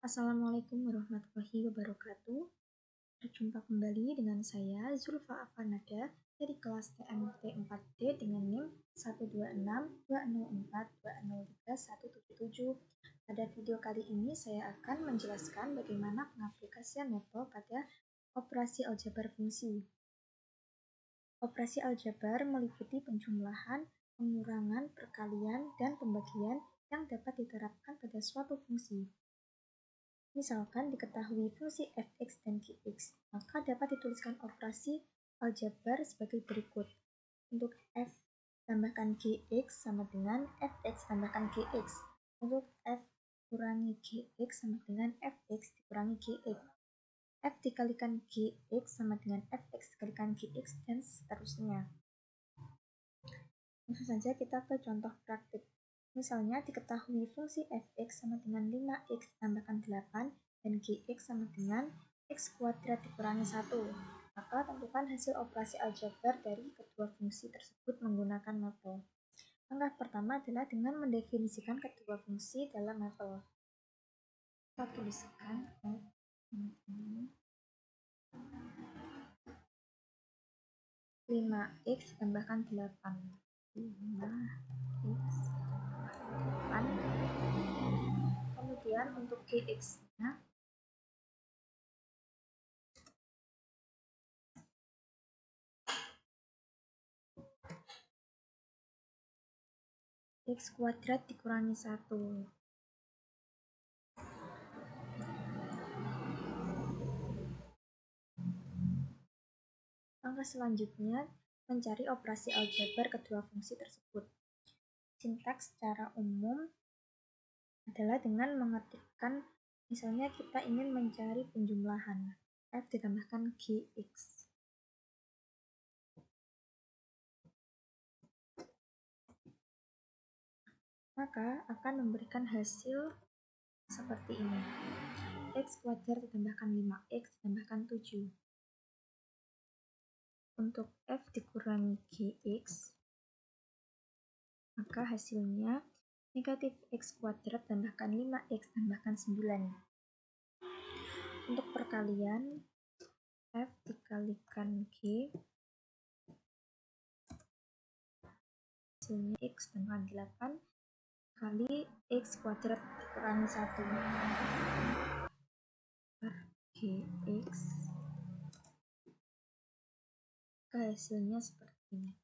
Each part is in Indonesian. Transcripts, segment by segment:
Assalamualaikum warahmatullahi wabarakatuh. Berjumpa kembali dengan saya Zulfa Afanada dari kelas TMT 4D dengan NIM 12620420377. Pada video kali ini saya akan menjelaskan bagaimana pengaplikasian mapel pada operasi aljabar fungsi. Operasi aljabar meliputi penjumlahan, pengurangan, perkalian, dan pembagian yang dapat diterapkan pada suatu fungsi. Misalkan diketahui fungsi fx dan gx, maka dapat dituliskan operasi aljabar sebagai berikut. Untuk f tambahkan gx sama dengan fx tambahkan gx. Untuk f kurangi gx sama dengan fx dikurangi gx. F dikalikan gx sama dengan fx dikalikan gx, dan seterusnya. Langsung saja kita ke contoh praktik. Misalnya diketahui fungsi fx sama dengan 5x tambahkan 8 dan gx sama dengan x kuadrat dikurangi 1. Maka tentukan hasil operasi aljabar dari kedua fungsi tersebut menggunakan mapel. Langkah pertama adalah dengan mendefinisikan kedua fungsi dalam mapel. Kita tuliskan f ini 5x tambahkan 8. 5x 8. Kemudian untuk gx-nya x kuadrat dikurangi 1. Langkah selanjutnya mencari operasi aljabar kedua fungsi tersebut. Sintaks secara umum adalah dengan mengetikkan, misalnya kita ingin mencari penjumlahan f ditambahkan gx. Maka akan memberikan hasil seperti ini. X kuadrat ditambahkan 5x ditambahkan 7. Untuk f dikurangi gx, maka hasilnya negatif x kuadrat tambahkan 5x tambahkan 9. Untuk perkalian, f dikalikan g, hasilnya x tambahkan 8 kali x kuadrat dikurangi 1 per gx. Hasilnya seperti ini.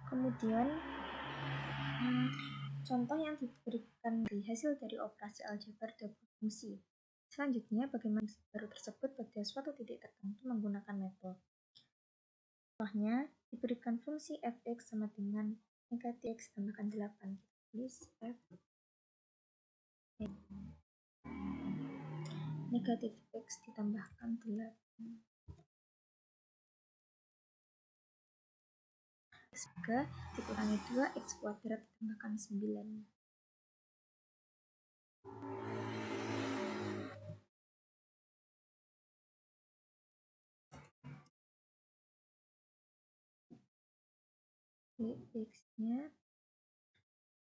Kemudian contoh yang diberikan di hasil dari operasi aljabar double fungsi. Selanjutnya, bagaimana fungsi baru tersebut pada suatu titik tertentu menggunakan mapel. Contohnya, diberikan fungsi fx sama dengan negatif x tambahkan 8. Tulis f negatif x ditambahkan 8. X3 dikurangi 2x kuadrat ditambahkan 9. X-nya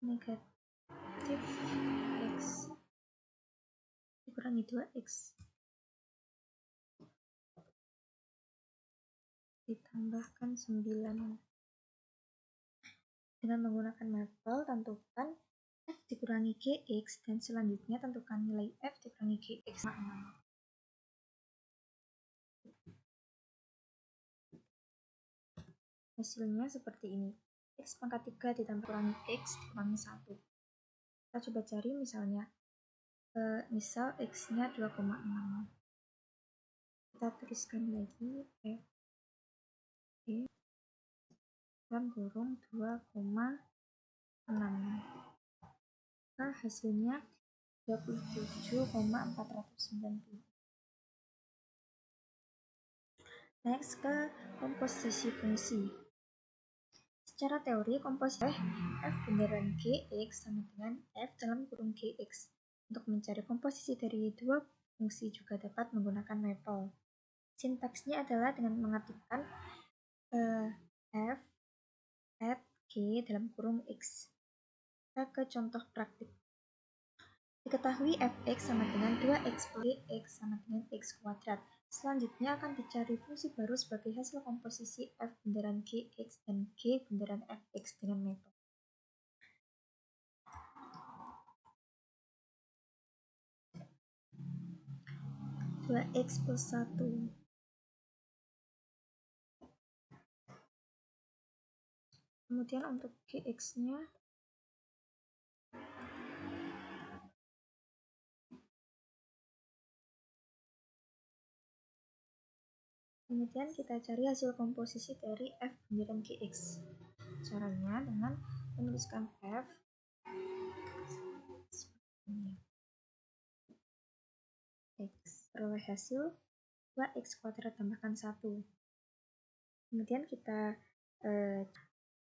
negatif x dikurangi 2x ditambahkan 9. Dengan menggunakan mapel, tentukan f dikurangi gx dan selanjutnya tentukan nilai f dikurangi gx sama 6. Hasilnya seperti ini. X pangkat 3 ditambah kurangi x dikurangi 1. Kita coba cari misalnya. Misal x-nya 2,6. Kita tuliskan lagi f dalam kurung 2,6. Maka hasilnya 27,490. Next ke komposisi fungsi. Secara teori, komposisi f bunderan gx sama dengan f dalam kurung gx. Untuk mencari komposisi dari dua fungsi juga dapat menggunakan mapel. Sintaksnya adalah dengan mengetikkan f at g dalam kurung x. Kita ke contoh praktik. Diketahui fx sama dengan 2x plus x sama dengan x kuadrat. Selanjutnya akan dicari fungsi baru sebagai hasil komposisi f bundaran gx dan g bundaran fx dengan metode 2x plus 1. Kemudian untuk gx-nya kemudian kita cari hasil komposisi dari f bundaran gx. Caranya dengan menuliskan f seperti ini. X peroleh hasil 2x kuadrat tambahkan 1. Kemudian kita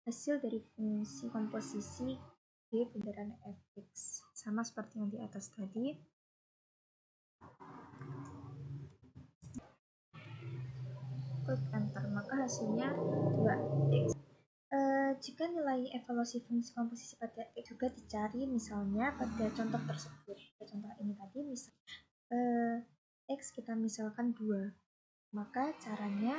hasil dari fungsi komposisi g bundaran fx sama seperti yang di atas tadi. Klik enter, maka hasilnya 2x. Jika nilai evaluasi fungsi komposisi pada x juga dicari, misalnya pada contoh tersebut, pada contoh ini tadi misal x kita misalkan 2, maka caranya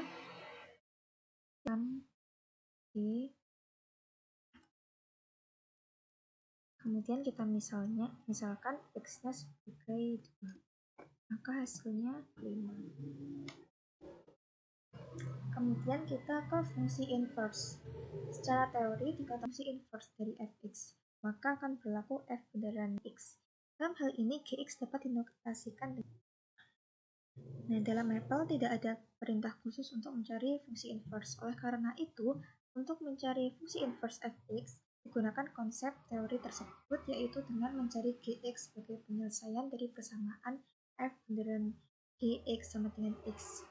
kemudian kita misalkan x-nya sebagai 2, maka hasilnya 5. Kemudian kita ke fungsi inverse. Secara teori, jika fungsi inverse dari fx, maka akan berlaku f bundaran x. Dalam hal ini, gx dapat dinotasikan dengan. Nah, dalam Maple tidak ada perintah khusus untuk mencari fungsi inverse. Oleh karena itu, untuk mencari fungsi inverse fx, digunakan konsep teori tersebut, yaitu dengan mencari gx sebagai penyelesaian dari persamaan f bundaran gx sama dengan x.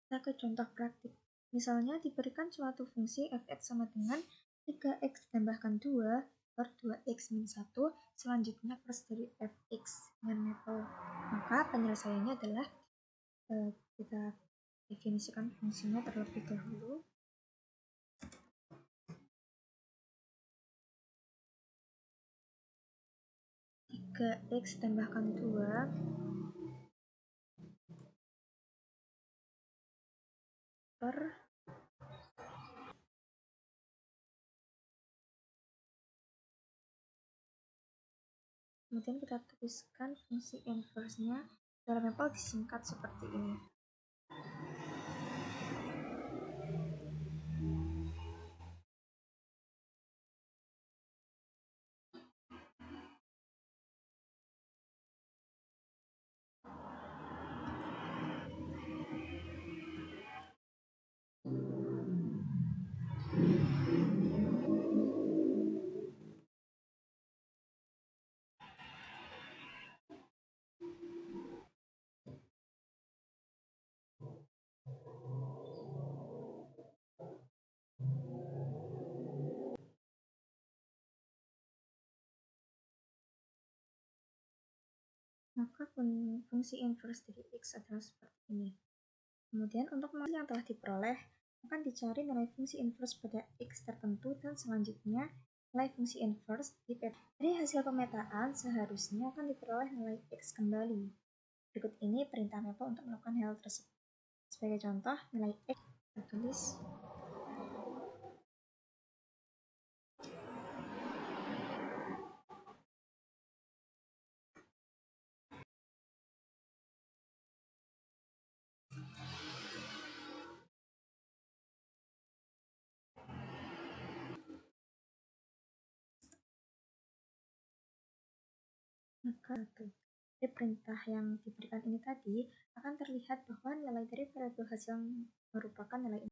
Kita ke contoh praktik. Misalnya diberikan suatu fungsi fx sama dengan 3x tambahkan 2 per 2x min 1, selanjutnya plus dari fx dengan Maple. Maka penyelesaiannya adalah kita definisikan fungsinya terlebih dahulu. X tambahkan 2 per kemudian kita tuliskan fungsi inverse-nya dalam Maple disingkat seperti ini. Maka fungsi inverse dari x adalah seperti ini. Kemudian untuk hasil yang telah diperoleh, akan dicari nilai fungsi inverse pada x tertentu dan selanjutnya nilai fungsi inverse di peta. Dari hasil pemetaan seharusnya akan diperoleh nilai x kembali. Berikut ini perintah Maple untuk melakukan hal tersebut. Sebagai contoh, nilai x kita tulis maka dari perintah yang diberikan ini tadi akan terlihat bahwa nilai dari variabel hasil merupakan nilai